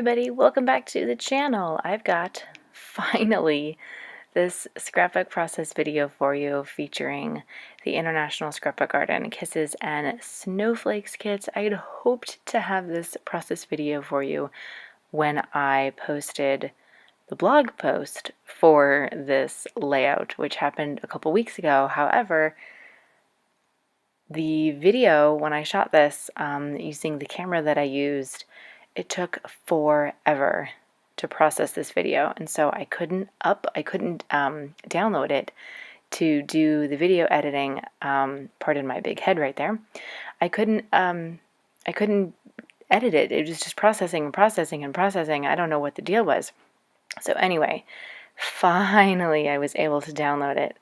everybody, welcome back to the channel. I've got finally this scrapbook process video for you featuring the International Scrapbook Garden Kisses and Snowflakes kits. I had hoped to have this process video for you when I posted the blog post for this layout, which happened a couple weeks ago. However, the video, when I shot this using the camera that I used, it took forever to process this video, and so I couldn't download it to do the video editing. Pardon my big head right there. I couldn't edit it. It was just processing and processing and processing. I don't know what the deal was. So anyway, finally I was able to download it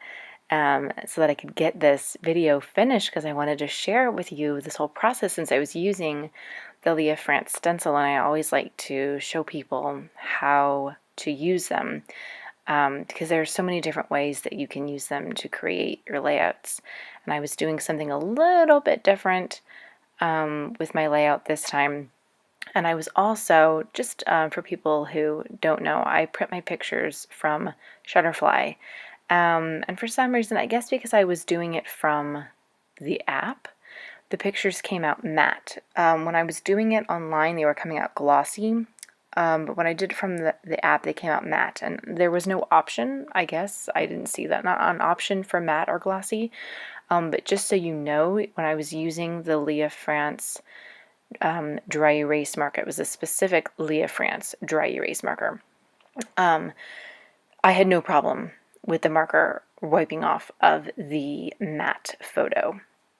so that I could get this video finished, because I wanted to share with you this whole process, since I was using the Lea France stencil, and I always like to show people how to use them, because there are so many different ways that you can use them to create your layouts. And I was doing something a little bit different with my layout this time. And I was also, just for people who don't know, I print my pictures from Shutterfly. And for some reason, I guess because I was doing it from the app, the pictures came out matte. When I was doing it online, they were coming out glossy. But when I did it from the app, they came out matte. And there was no option, I guess. I didn't see that. Not an option for matte or glossy. But just so you know, when I was using the Lea France dry erase marker, it was a specific Lea France dry erase marker. I had no problem with the marker wiping off of the matte photo.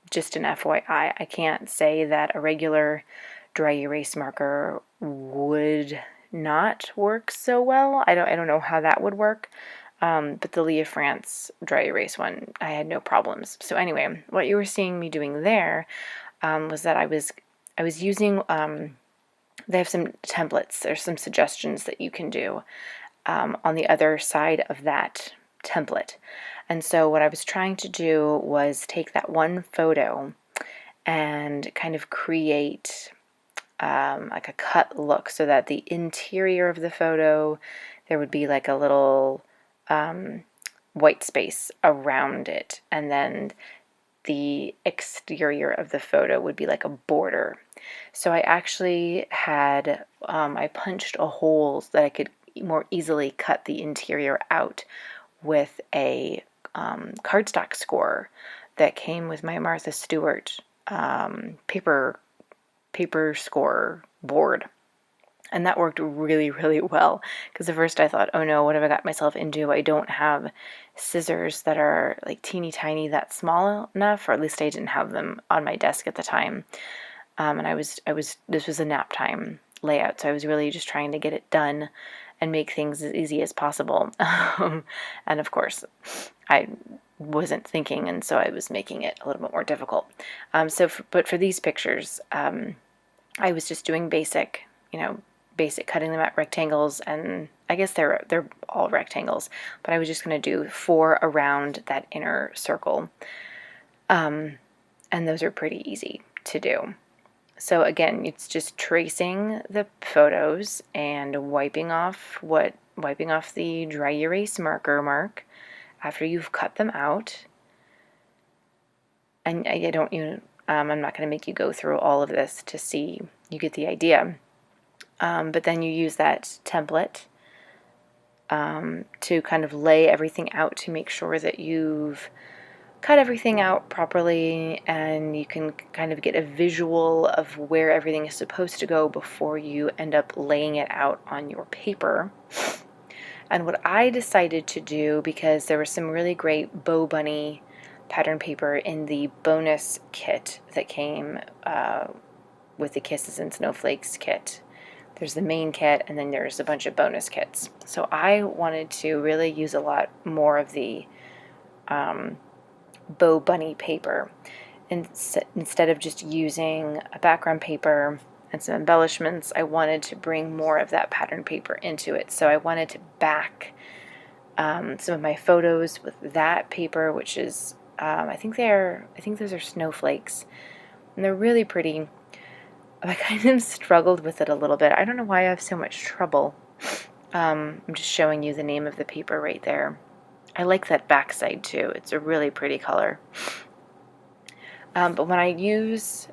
Just an FYI, I can't say that a regular dry erase marker would not work so well. I don't know how that would work. But the Lea France dry erase one, I had no problems. So anyway, what you were seeing me doing there was that I was using, they have some templates. There's some suggestions that you can do on the other side of that template. And so what I was trying to do was take that one photo and kind of create like a cut look, so that the interior of the photo, there would be like a little white space around it, and then the exterior of the photo would be like a border. So I actually had, I punched a hole so that I could more easily cut the interior out with a cardstock score that came with my Martha Stewart paper score board. And that worked really, really well, because at first I thought, oh no, what have I got myself into? I don't have scissors that are like teeny tiny, that small enough, or at least I didn't have them on my desk at the time. And this was a nap time layout, so I was really just trying to get it done and make things as easy as possible. And of course, I wasn't thinking, and so I was making it a little bit more difficult. But for these pictures, I was just doing basic cutting them at rectangles, and I guess they're all rectangles, but I was just going to do 4 around that inner circle, and those are pretty easy to do. So again, it's just tracing the photos and wiping off the dry erase marker after you've cut them out. And I'm not going to make you go through all of this to see, you get the idea. But then you use that template to kind of lay everything out to make sure that you've cut everything out properly, and you can kind of get a visual of where everything is supposed to go before you end up laying it out on your paper. And what I decided to do, because there was some really great Bow Bunny pattern paper in the bonus kit that came with the Kisses and Snowflakes kit. There's the main kit, and then there's a bunch of bonus kits. So I wanted to really use a lot more of the Bow Bunny paper, instead of just using a background paper and some embellishments. I wanted to bring more of that pattern paper into it. So I wanted to back some of my photos with that paper, which is I think those are snowflakes, and they're really pretty. I kind of struggled with it a little bit. I don't know why I have so much trouble. I'm just showing you the name of the paper right there. I like that backside too. It's a really pretty color. But when I use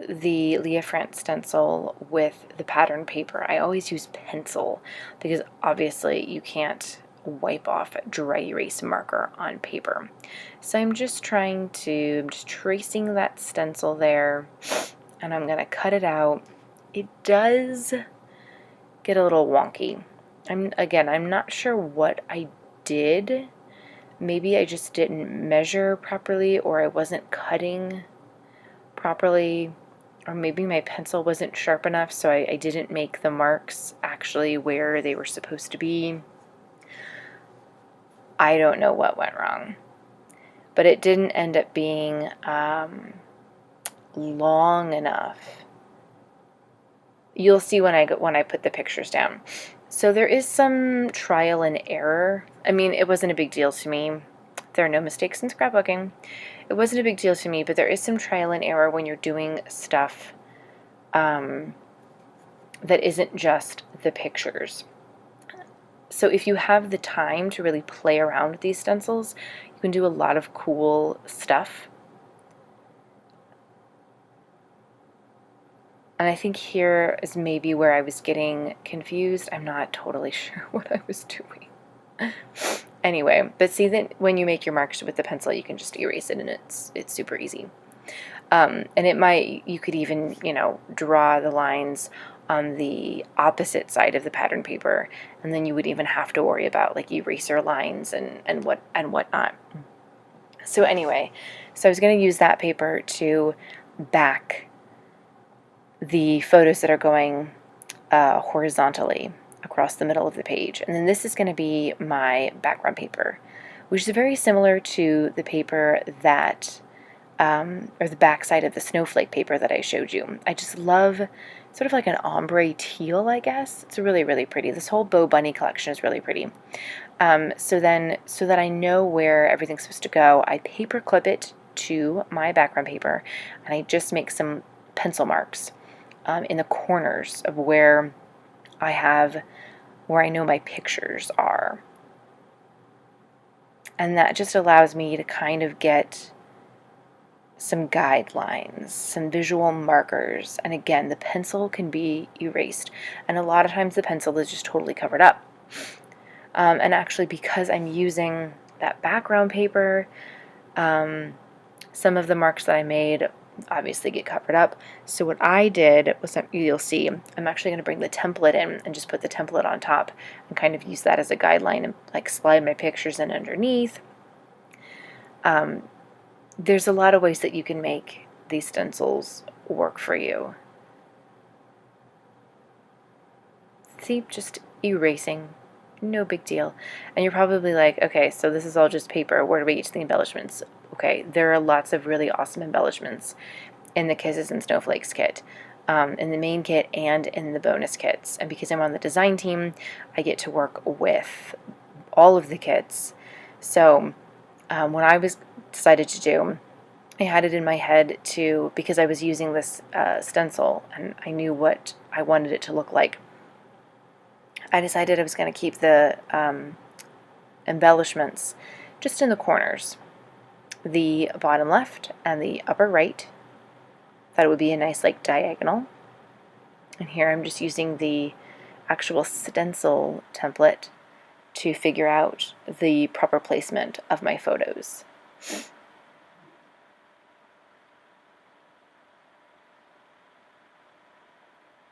the Lea France stencil with the pattern paper, I always use pencil because obviously you can't wipe off dry erase marker on paper. So I'm just tracing that stencil there, and I'm going to cut it out. It does get a little wonky. I'm not sure what I did. Maybe I just didn't measure properly, or I wasn't cutting properly, or maybe my pencil wasn't sharp enough, so I didn't make the marks actually where they were supposed to be. I don't know what went wrong, but it didn't end up being long enough. You'll see when I put the pictures down. So there is some trial and error. I mean, it wasn't a big deal to me. There are no mistakes in scrapbooking. It wasn't a big deal to me, but there is some trial and error when you're doing stuff that isn't just the pictures. So if you have the time to really play around with these stencils, you can do a lot of cool stuff. And I think here is maybe where I was getting confused. I'm not totally sure what I was doing. Anyway, but see that when you make your marks with the pencil, you can just erase it, and it's super easy. And you could even, draw the lines on the opposite side of the pattern paper, and then you would even have to worry about like eraser lines and whatnot. So anyway, so I was going to use that paper to back the photos that are going horizontally across the middle of the page. And then this is going to be my background paper, which is very similar to the paper that, or the backside of the snowflake paper that I showed you. I just love sort of like an ombre teal, I guess. It's really, really pretty. This whole Bow Bunny collection is really pretty. So that I know where everything's supposed to go, I paper clip it to my background paper, and I just make some pencil marks in the corners of where I know my pictures are. And that just allows me to kind of get some guidelines, some visual markers. And again, the pencil can be erased. And a lot of times the pencil is just totally covered up. And actually, because I'm using that background paper, some of the marks that I made obviously get covered up. So what I did was, you'll see, I'm actually going to bring the template in and just put the template on top and kind of use that as a guideline and like slide my pictures in underneath. There's a lot of ways that you can make these stencils work for you. See, just erasing, no big deal. And you're probably like, okay, so this is all just paper. Where do we get to the embellishments? Okay, there are lots of really awesome embellishments in the Kisses and Snowflakes kit, in the main kit and in the bonus kits. And because I'm on the design team, I get to work with all of the kits. So when I decided to do, I had it in my head to, because I was using this stencil and I knew what I wanted it to look like, I decided I was going to keep the embellishments just in the corners, the bottom left and the upper right. Thought it would be a nice like diagonal. And here I'm just using the actual stencil template to figure out the proper placement of my photos.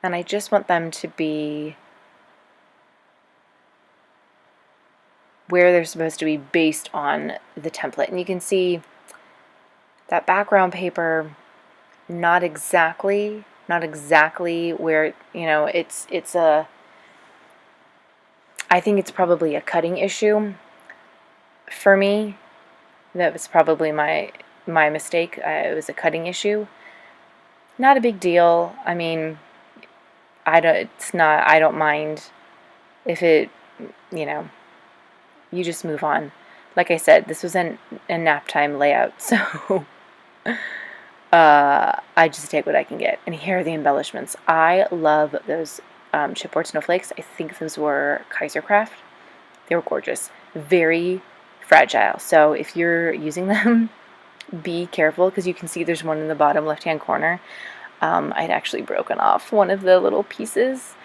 And I just want them to be where they're supposed to be based on the template. And you can see that background paper, not exactly where, it's I think it's probably a cutting issue for me. That was probably my mistake. It was a cutting issue. Not a big deal. I mean, I don't mind if it, you just move on. Like I said, this was a nap time layout, so I just take what I can get. And here are the embellishments. I love those chipboard snowflakes. I think those were Kaisercraft. They were gorgeous. Very fragile. So if you're using them, be careful, because you can see there's one in the bottom left-hand corner. I'd actually broken off one of the little pieces.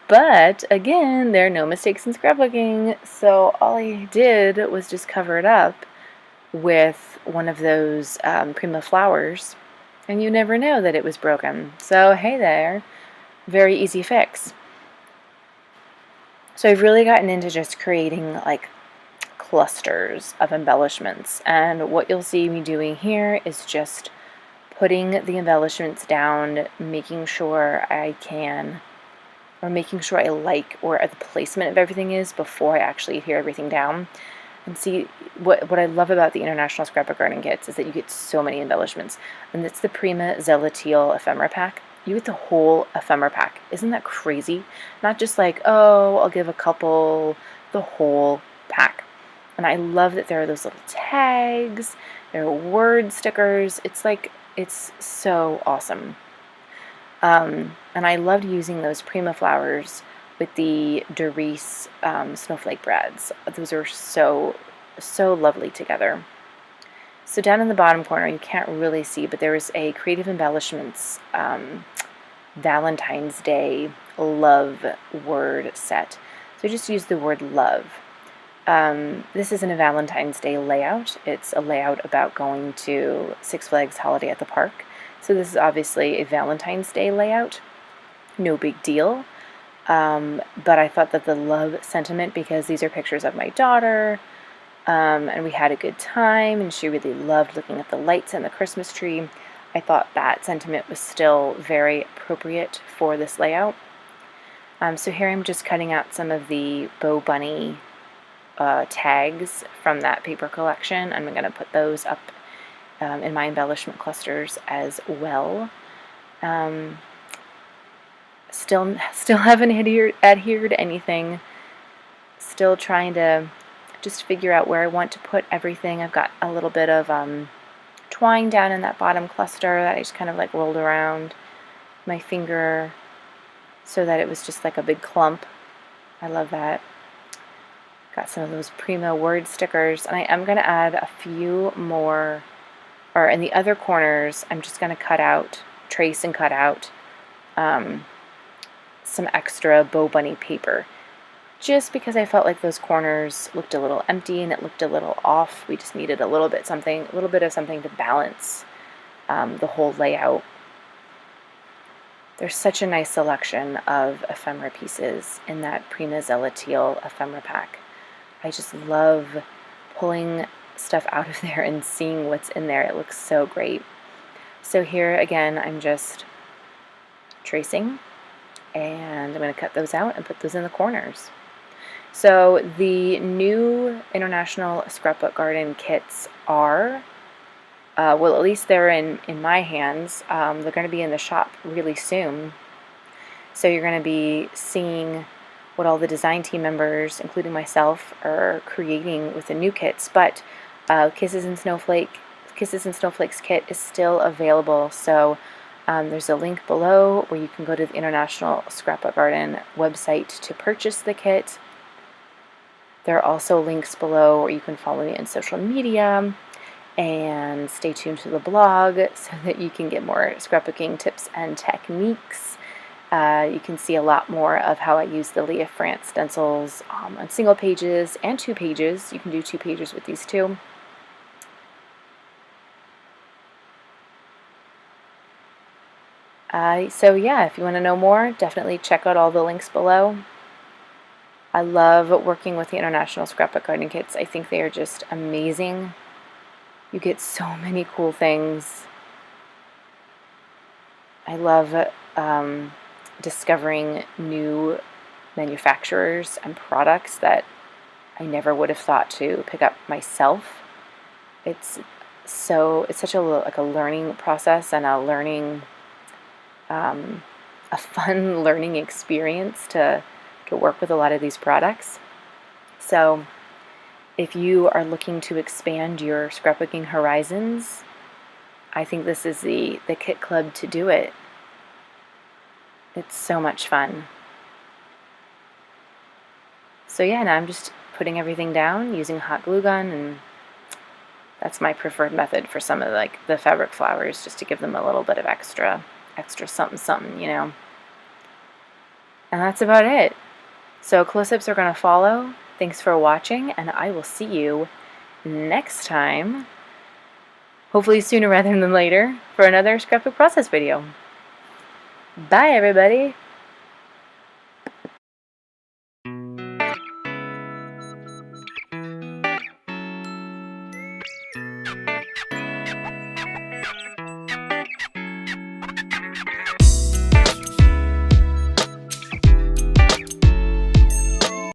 But again, there are no mistakes in scrapbooking. So all I did was just cover it up with one of those Prima flowers, and you never know that it was broken. So hey there, very easy fix. So I've really gotten into just creating like clusters of embellishments, and what you'll see me doing here is just putting the embellishments down, making sure I like where the placement of everything is before I actually adhere everything down. And see, what I love about the International Scrapbook Garden kits is that you get so many embellishments. And it's the Prima Teal ephemera pack. You get the whole ephemera pack. Isn't that crazy? Not just like, oh, I'll give a couple, the whole pack. And I love that there are those little tags, there are word stickers. It's so awesome. And I loved using those Prima flowers with the Doris snowflake brads. Those are so lovely together. So down in the bottom corner, you can't really see, but there was a Creative Embellishments Valentine's Day love word set. So I just used the word love. This isn't a Valentine's Day layout. It's a layout about going to Six Flags Holiday at the Park. So this is obviously a Valentine's Day layout. No big deal. But I thought that the love sentiment, because these are pictures of my daughter, and we had a good time, and she really loved looking at the lights and the Christmas tree, I thought that sentiment was still very appropriate for this layout. So here I'm just cutting out some of the Bow Bunny tags from that paper collection. I'm going to put those up in my embellishment clusters as well. Still haven't adhered anything. Still trying to just figure out where I want to put everything. I've got a little bit of twine down in that bottom cluster that I just kind of like rolled around my finger so that it was just like a big clump. I love that. Got some of those Prima word stickers, and I am going to add a few more, or in the other corners I'm just going to trace and cut out some extra Bow Bunny paper, just because I felt like those corners looked a little empty and it looked a little off. We just needed a little bit of something to balance the whole layout. There's such a nice selection of ephemera pieces in that Prima Teal ephemera pack. I just love pulling stuff out of there and seeing what's in there. It looks so great. So here again, I'm just tracing, and I'm going to cut those out and put those in the corners. So the new International Scrapbook Garden kits are, well, at least they're in my hands. They're going to be in the shop really soon. So you're going to be seeing what all the design team members, including myself, are creating with the new kits. But Kisses and Snowflakes kit is still available. So there's a link below where you can go to the International Scrapbook Garden website to purchase the kit. There are also links below where you can follow me on social media and stay tuned to the blog so that you can get more scrapbooking tips and techniques. You can see a lot more of how I use the Lea France stencils on single pages and 2 pages. You can do 2 pages with these too. So yeah, if you want to know more, definitely check out all the links below. I love working with the International Scrapbook Garden kits. I think they are just amazing. You get so many cool things. I love discovering new manufacturers and products that I never would have thought to pick up myself. It's such a learning process and a fun learning experience to work with a lot of these products. So if you are looking to expand your scrapbooking horizons, I think this is the kit club to do it. It's so much fun. So yeah, now I'm just putting everything down using hot glue gun, and that's my preferred method for some of the fabric flowers, just to give them a little bit of extra something something, you know. And that's about it. So close-ups are going to follow. Thanks for watching, and I will see you next time, hopefully sooner rather than later, for another scrapbook process video. Bye everybody!